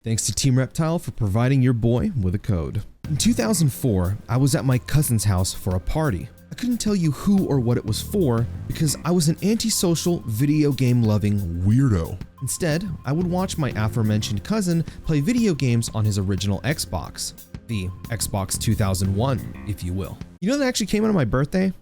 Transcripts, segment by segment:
Thanks to Team Reptile for providing your boy with a code. In 2004, I was at my cousin's house for a party. I couldn't tell you who or what it was for because I was an antisocial, video game loving weirdo. Instead, I would watch my aforementioned cousin play video games on his original Xbox. The Xbox 2001, if you will. You know that actually came out on my birthday?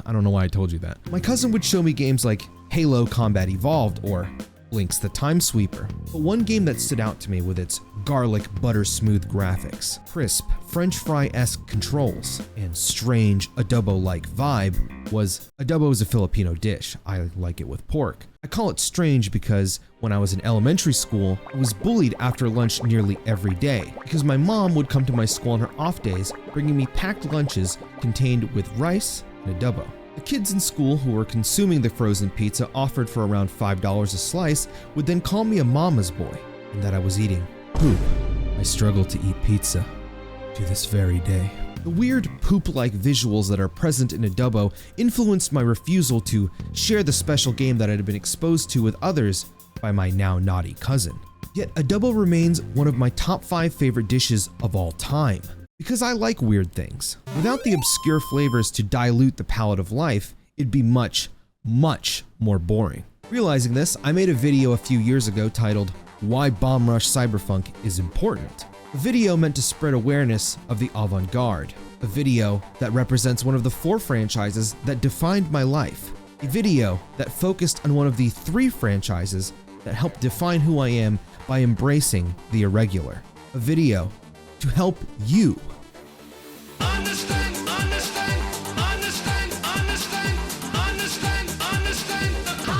I don't know why I told you that. My cousin would show me games like Halo Combat Evolved or Link's the Time Sweeper. But one game that stood out to me with its garlic butter smooth graphics, crisp French fry-esque controls, and strange adobo-like vibe was adobo is a Filipino dish. I like it with pork. I call it strange because when I was in elementary school, I was bullied after lunch nearly every day because my mom would come to my school on her off days bringing me packed lunches contained with rice and adobo. The kids in school who were consuming the frozen pizza offered for around $5 a slice would then call me a mama's boy and that I was eating poop. I struggle to eat pizza to this very day. The weird poop-like visuals that are present in adobo influenced my refusal to share the special game that I had been exposed to with others by my now naughty cousin. Yet adobo remains one of my top 5 favorite dishes of all time. Because I like weird things. Without the obscure flavors to dilute the palate of life, it'd be much, much more boring. Realizing this, I made a video a few years ago titled, Why Bomb Rush Cyberfunk is Important. A video meant to spread awareness of the avant-garde. A video that represents one of the 4 franchises that defined my life. A video that focused on one of the 3 franchises that helped define who I am by embracing the irregular. A video to help you understand the concept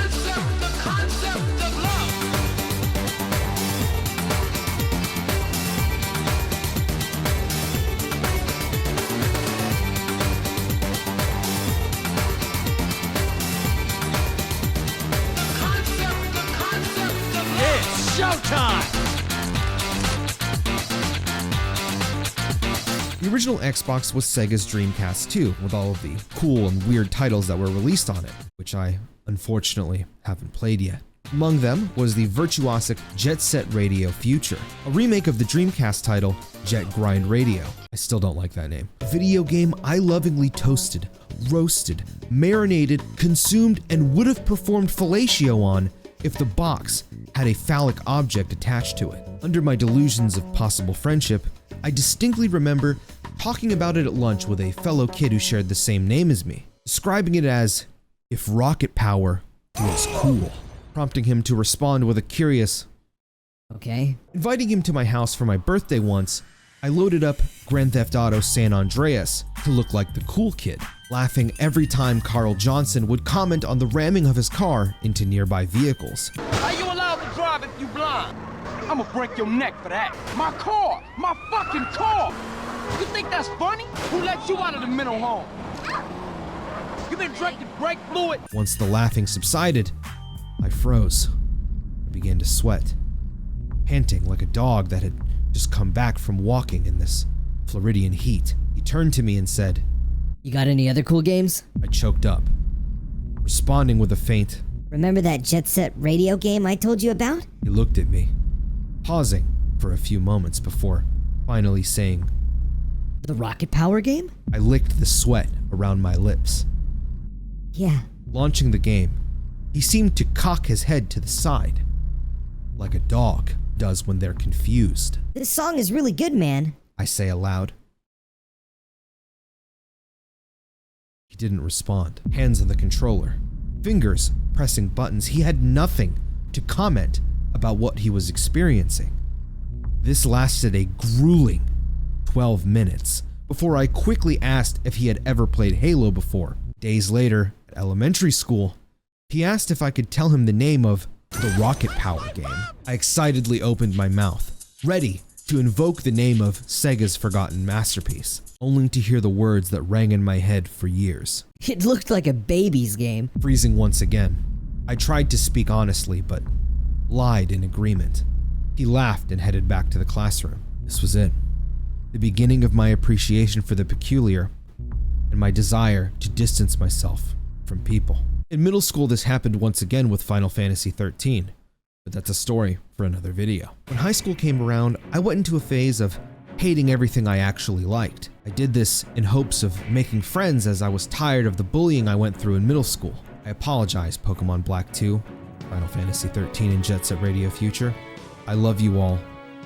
of love. The concept of love. It's showtime. The original Xbox was Sega's Dreamcast 2, with all of the cool and weird titles that were released on it, which I unfortunately haven't played yet. Among them was the virtuosic Jet Set Radio Future, a remake of the Dreamcast title Jet Grind Radio. I still don't like that name. A video game I lovingly toasted, roasted, marinated, consumed, and would have performed fellatio on if the box had a phallic object attached to it. Under my delusions of possible friendship, I distinctly remember talking about it at lunch with a fellow kid who shared the same name as me, describing it as if rocket power was cool, prompting him to respond with a curious, okay. Inviting him to my house for my birthday once, I loaded up Grand Theft Auto San Andreas to look like the cool kid, laughing every time Carl Johnson would comment on the ramming of his car into nearby vehicles. Are you allowed to drive if you blind? I'ma break your neck for that. My car! My fucking car! You think that's funny? Who let you out of the mental home? You been drinking brake fluid? Once the laughing subsided, I froze. I began to sweat, panting like a dog that had just come back from walking in this Floridian heat. He turned to me and said, "You got any other cool games?" I choked up, responding with a faint, "Remember that Jet Set Radio game I told you about?" He looked at me, pausing for a few moments before finally saying, "The rocket power game?" I licked the sweat around my lips. "Yeah." Launching the game, he seemed to cock his head to the side, like a dog does when they're confused. "This song is really good, man," I say aloud. He didn't respond. Hands on the controller, fingers pressing buttons. He had nothing to comment about what he was experiencing. This lasted a grueling 12 minutes before I quickly asked if he had ever played Halo before. Days later, at elementary school, he asked if I could tell him the name of the rocket power game. I excitedly opened my mouth, ready to invoke the name of Sega's forgotten masterpiece, only to hear the words that rang in my head for years. It looked like a baby's game. Freezing once again, I tried to speak honestly, but lied in agreement. He laughed and headed back to the classroom. This was it. The beginning of my appreciation for the peculiar and my desire to distance myself from people. In middle school, this happened once again with Final Fantasy XIII. but that's a story for another video. When high school came around, I went into a phase of hating everything I actually liked. I did this in hopes of making friends as I was tired of the bullying I went through in middle school. I apologize, Pokemon Black 2, Final Fantasy 13, and Jet Set Radio Future. I love you all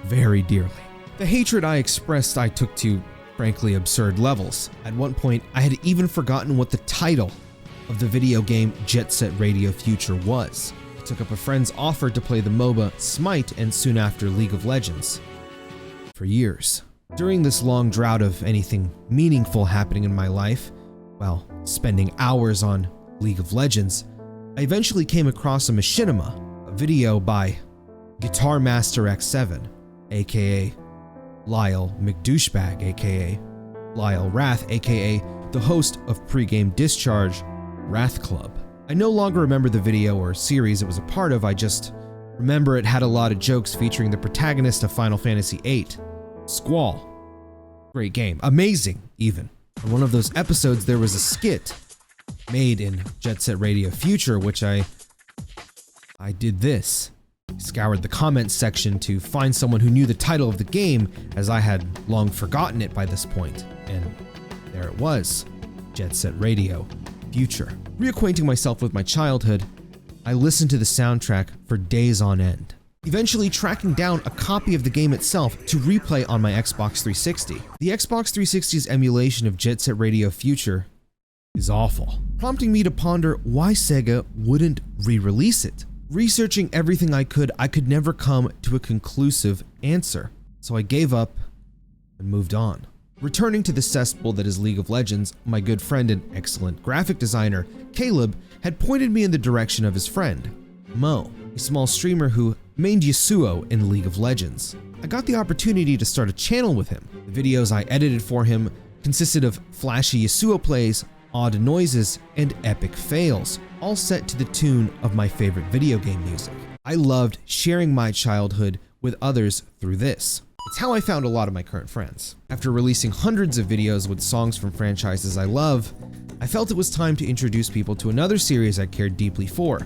very dearly. The hatred I expressed I took to, frankly, absurd levels. At one point, I had even forgotten what the title of the video game Jet Set Radio Future was. I took up a friend's offer to play the MOBA Smite and soon after League of Legends. For years. During this long drought of anything meaningful happening in my life, while spending hours on League of Legends, I eventually came across a machinima, a video by Guitar Master X7, aka Lyle McDouchebag, aka Lyle Wrath, aka the host of Pregame Discharge, Wrath Club. I no longer remember the video or series it was a part of, I just remember it had a lot of jokes featuring the protagonist of Final Fantasy VIII, Squall. Great game, amazing even. In one of those episodes there was a skit made in Jet Set Radio Future, which I did this. Scoured the comments section to find someone who knew the title of the game, as I had long forgotten it by this point, and there it was, Jet Set Radio Future. Reacquainting myself with my childhood, I listened to the soundtrack for days on end, eventually tracking down a copy of the game itself to replay on my Xbox 360. The Xbox 360's emulation of Jet Set Radio Future is awful, prompting me to ponder why Sega wouldn't re-release it. Researching everything I could never come to a conclusive answer, so I gave up and moved on. Returning to the cesspool that is League of Legends, my good friend and excellent graphic designer, Caleb, had pointed me in the direction of his friend, Mo, a small streamer who mained Yasuo in League of Legends. I got the opportunity to start a channel with him. The videos I edited for him consisted of flashy Yasuo plays, odd noises, and epic fails, all set to the tune of my favorite video game music. I loved sharing my childhood with others through this. It's how I found a lot of my current friends. After releasing hundreds of videos with songs from franchises I love, I felt it was time to introduce people to another series I cared deeply for,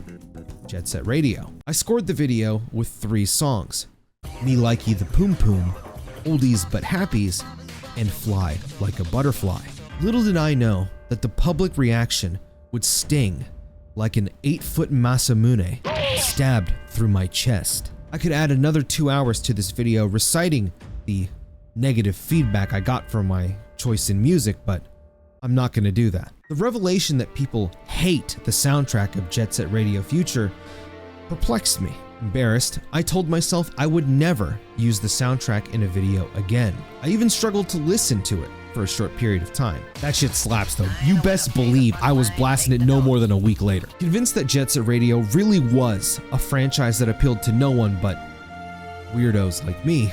Jet Set Radio. I scored the video with 3 songs, Me Likey the Poom Poom, Oldies But Happies, and Fly Like a Butterfly. Little did I know that the public reaction would sting like an 8-foot Masamune stabbed through my chest. I could add another 2 hours to this video reciting the negative feedback I got from my choice in music, but I'm not gonna do that. The revelation that people hate the soundtrack of Jet Set Radio Future perplexed me. Embarrassed, I told myself I would never use the soundtrack in a video again. I even struggled to listen to it for a short period of time. That shit slaps though. You best believe I was blasting it no more than a week later. Convinced that Jet Set Radio really was a franchise that appealed to no one but weirdos like me,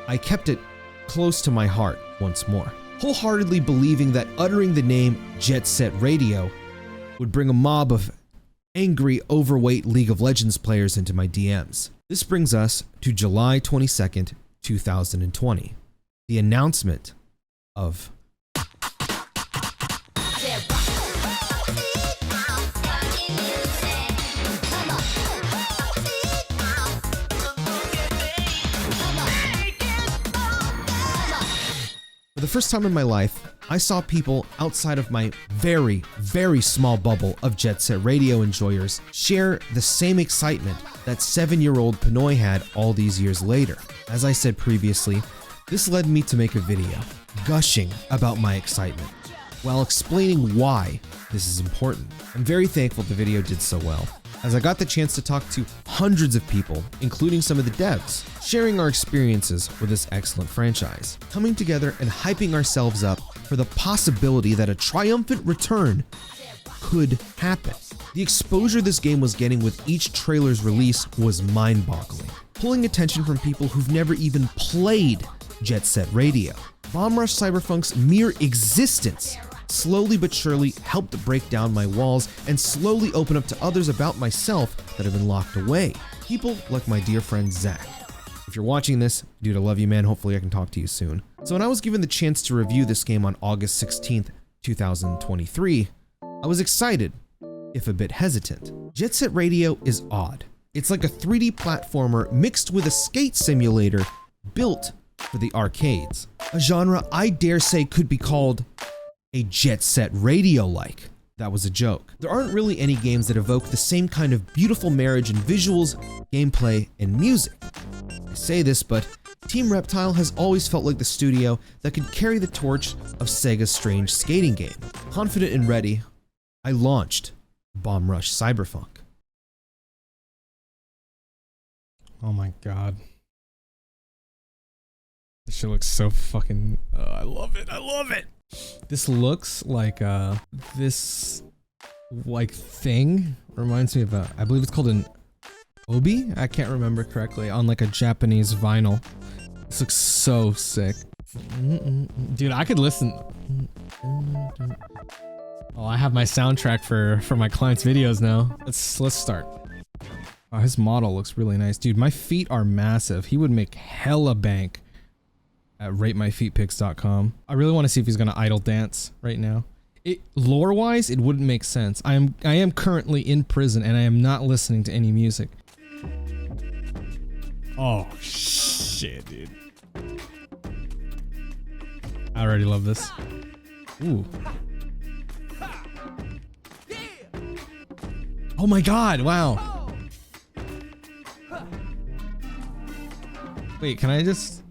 I kept it close to my heart once more, wholeheartedly believing that uttering the name Jet Set Radio would bring a mob of angry, overweight League of Legends players into my DMs. This brings us to July 22nd, 2020. The announcement of For the first time in my life, I saw people outside of my very, very small bubble of Jet Set Radio enjoyers share the same excitement that 7-year-old Pinoy had all these years later. As I said previously, this led me to make a video gushing about my excitement while explaining why this is important. I'm very thankful the video did so well, as I got the chance to talk to hundreds of people, including some of the devs, sharing our experiences with this excellent franchise, coming together and hyping ourselves up for the possibility that a triumphant return could happen. The exposure this game was getting with each trailer's release was mind-boggling, pulling attention from people who've never even played Jet Set Radio. Bomb Rush Cyberfunk's mere existence slowly but surely helped break down my walls and slowly open up to others about myself that have been locked away. People like my dear friend Zach. If you're watching this, dude, I love you, man. Hopefully I can talk to you soon. So when I was given the chance to review this game on August 16th, 2023, I was excited, if a bit hesitant. Jet Set Radio is odd. It's like a 3D platformer mixed with a skate simulator built for the arcades. A genre I dare say could be called a Jet Set Radio-like. That was a joke. There aren't really any games that evoke the same kind of beautiful marriage in visuals, gameplay, and music. I say this, but Team Reptile has always felt like the studio that could carry the torch of Sega's strange skating game. Confident and ready, I launched Bomb Rush Cyberfunk. Oh my god. This shit looks so fucking... I love it. I love it. This looks like this like thing reminds me of I believe it's called an obi. I can't remember correctly, on like a Japanese vinyl. This looks so sick. Dude, I could listen. Oh, I have my soundtrack for my client's videos now. Let's start. Oh, his model looks really nice. Dude, my feet are massive. He would make hella bank at ratemyfeetpics.com. I really want to see if he's gonna idle dance right now. Lore-wise, it wouldn't make sense. I am currently in prison and I am not listening to any music. Oh shit, dude. I already love this. Ooh. Oh my god, wow. Wait, can I just...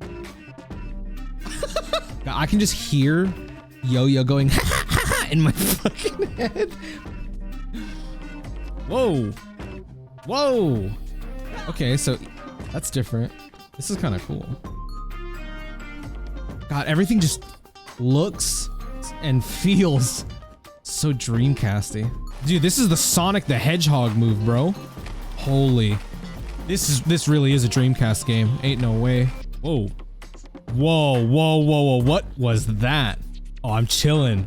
I can just hear Yo-Yo going in my fucking head. Whoa. Whoa. Okay, so that's different. This is kind of cool. God, everything just looks and feels so Dreamcasty. Dude, this is the Sonic the Hedgehog move, bro. Holy. This really is a Dreamcast game. Ain't no way. Whoa. Whoa, whoa, whoa, whoa. What was that? Oh, I'm chilling.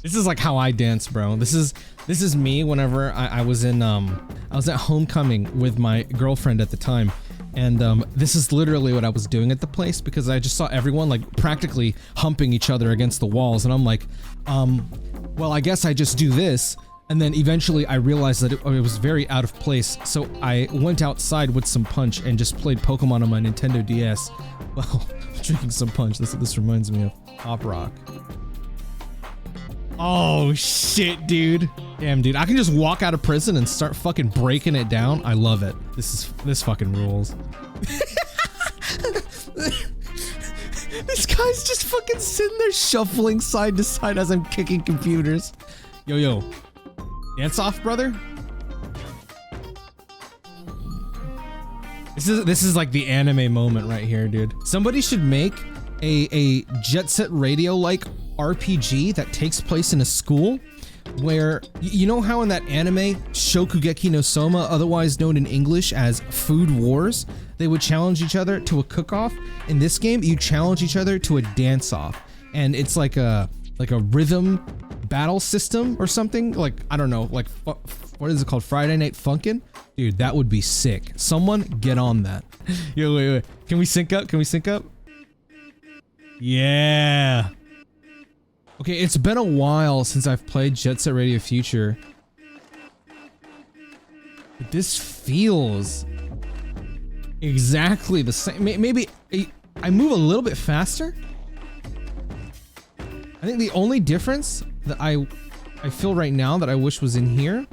This is like how I dance, bro. This is me whenever I was in I was at homecoming with my girlfriend at the time. And this is literally what I was doing at the place because I just saw everyone like practically humping each other against the walls, and I'm like, well, I guess I just do this. And then eventually I realized that it was very out of place, so I went outside with some punch and just played Pokemon on my Nintendo DS. Well, drinking some punch. This reminds me of Pop Rock. Oh shit, dude. Damn, dude. I can just walk out of prison and start fucking breaking it down. I love it. This fucking rules. This guy's just fucking sitting there shuffling side to side as I'm kicking computers. Yo, yo. Dance off, brother. This is like the anime moment right here, dude. Somebody should make a Jet Set Radio-like RPG that takes place in a school where, you know how in that anime Shokugeki no Soma, otherwise known in English as Food Wars, they would challenge each other to a cook-off? In this game, you challenge each other to a dance-off, and it's like a rhythm battle system or something. Like, I don't know, like what is it called? Friday Night Funkin'? Dude, that would be sick. Someone get on that. Yo, wait. Can we sync up? Can we sync up? Yeah. Okay, it's been a while since I've played Jet Set Radio Future. But this feels exactly the same. Maybe I move a little bit faster. I think the only difference that I feel right now that I wish was in here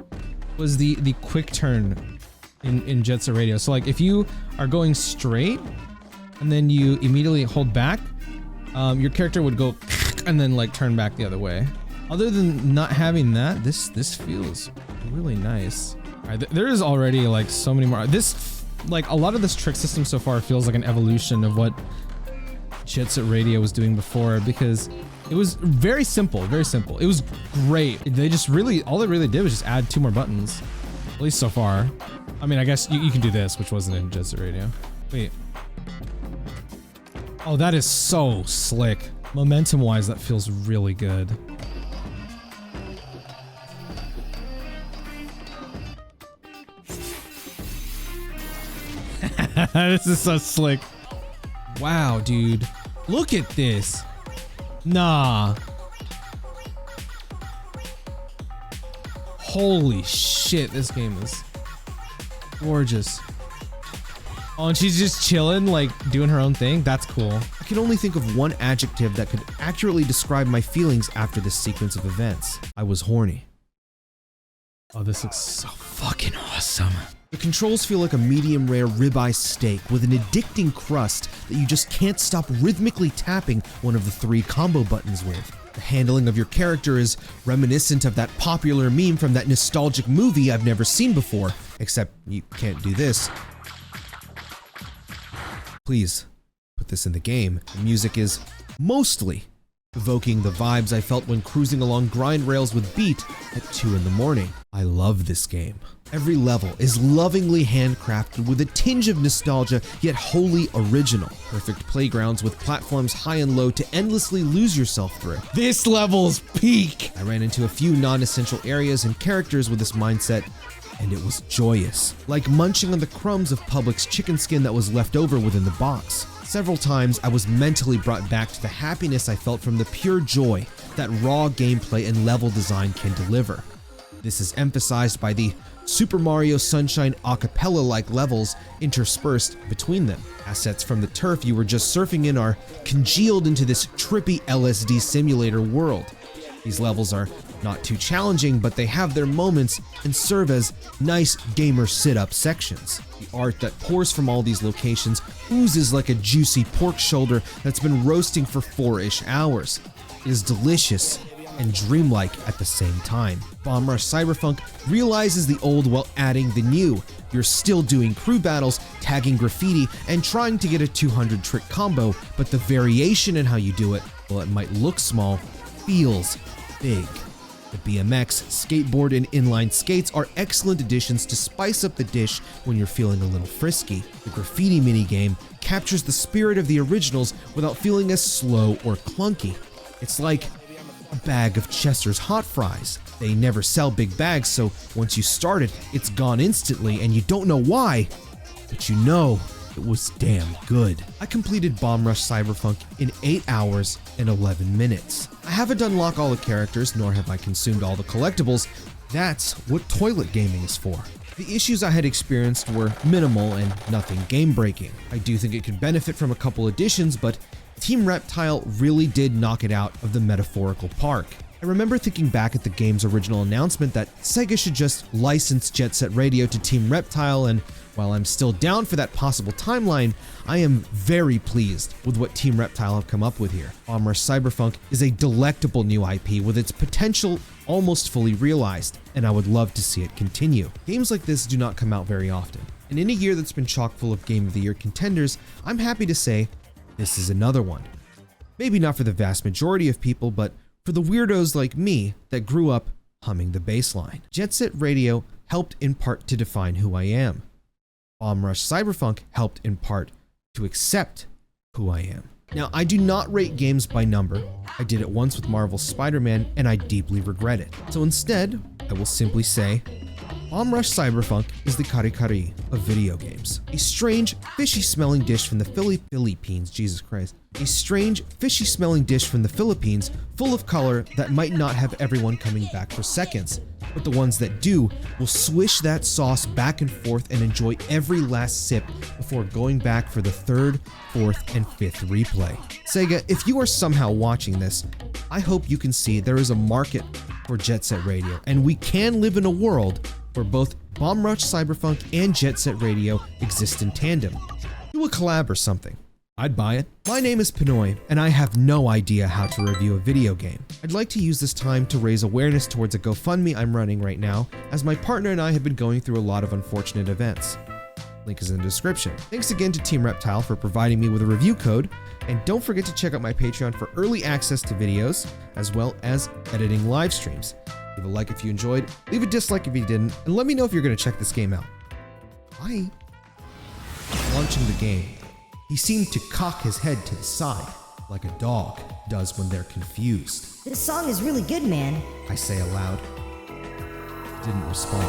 was the quick turn in Jet Set Radio. So like if you are going straight and then you immediately hold back, your character would go and then like turn back the other way. Other than not having that, this feels really nice. All right, there is already like so many more. Like a lot of this trick system so far feels like an evolution of what Jet Set Radio was doing before, because it was very simple, very simple. It was great. They just really, all they really did was just add 2 more buttons, at least so far. I mean, I guess you can do this, which wasn't in Jet Set Radio. Wait. Oh, that is so slick. Momentum-wise, that feels really good. This is so slick. Wow, dude. Look at this. Nah. Holy shit, this game is gorgeous. Oh, and she's just chilling, like doing her own thing. That's cool. I can only think of one adjective that could accurately describe my feelings after this sequence of events. I was horny. Oh, this looks so fucking awesome. The controls feel like a medium rare ribeye steak with an addicting crust that you just can't stop rhythmically tapping one of the 3 combo buttons with. The handling of your character is reminiscent of that popular meme from that nostalgic movie I've never seen before, except you can't do this. Please, put this in the game. The music is mostly evoking the vibes I felt when cruising along grind rails with Beat at 2 in the morning. I love this game. Every level is lovingly handcrafted with a tinge of nostalgia, yet wholly original. Perfect playgrounds with platforms high and low to endlessly lose yourself through. This level's peak. I ran into a few non-essential areas and characters with this mindset, and it was joyous. Like munching on the crumbs of Public's chicken skin that was left over within the box. Several times, I was mentally brought back to the happiness I felt from the pure joy that raw gameplay and level design can deliver. This is emphasized by the Super Mario Sunshine acapella-like levels interspersed between them. Assets from the turf you were just surfing in are congealed into this trippy LSD simulator world. These levels are not too challenging, but they have their moments and serve as nice gamer sit-up sections. The art that pours from all these locations oozes like a juicy pork shoulder that's been roasting for 4-ish hours. It is delicious and dreamlike at the same time. Bomb Rush Cyberfunk realizes the old while adding the new. You're still doing crew battles, tagging graffiti, and trying to get a 200 trick combo, but the variation in how you do it, while it might look small, feels big. The BMX, skateboard, and inline skates are excellent additions to spice up the dish when you're feeling a little frisky. The graffiti minigame captures the spirit of the originals without feeling as slow or clunky. It's like a bag of Chester's hot fries. They never sell big bags, so once you start it, it's gone instantly and you don't know why, but you know it was damn good. I completed Bomb Rush Cyberfunk in 8 hours and 11 minutes. I haven't unlocked all the characters, nor have I consumed all the collectibles. That's what toilet gaming is for. The issues I had experienced were minimal and nothing game-breaking. I do think it could benefit from a couple additions, but Team Reptile really did knock it out of the metaphorical park. I remember thinking back at the game's original announcement that Sega should just license Jet Set Radio to Team Reptile, and while I'm still down for that possible timeline, I am very pleased with what Team Reptile have come up with here. Bomb Rush Cyberfunk is a delectable new IP with its potential almost fully realized, and I would love to see it continue. Games like this do not come out very often, and in a year that's been chock full of Game of the Year contenders, I'm happy to say this is another one. Maybe not for the vast majority of people, but for the weirdos like me that grew up humming the bass line. Jet Set Radio helped in part to define who I am. Bomb Rush Cyberfunk helped in part to accept who I am. Now, I do not rate games by number. I did it once with Marvel's Spider-Man, and I deeply regret it. So instead, I will simply say, Bomb Rush Cyberfunk is the kari-kari of video games. A strange, fishy-smelling dish from the Philippines, Jesus Christ. A strange, fishy-smelling dish from the Philippines, full of color that might not have everyone coming back for seconds. But the ones that do will swish that sauce back and forth and enjoy every last sip before going back for the 3rd, 4th, and 5th replay. Sega, if you are somehow watching this, I hope you can see there is a market for Jet Set Radio, and we can live in a world where both Bomb Rush Cyberfunk and Jet Set Radio exist in tandem. Do a collab or something. I'd buy it. My name is Pinoy, and I have no idea how to review a video game. I'd like to use this time to raise awareness towards a GoFundMe I'm running right now, as my partner and I have been going through a lot of unfortunate events. Link is in the description. Thanks again to Team Reptile for providing me with a review code, and don't forget to check out my Patreon for early access to videos, as well as editing live streams. Leave a like if you enjoyed, leave a dislike if you didn't, and let me know if you're going to check this game out. Bye. Launching the game. He seemed to cock his head to the side, like a dog does when they're confused. This song is really good, man. I say aloud. Didn't respond.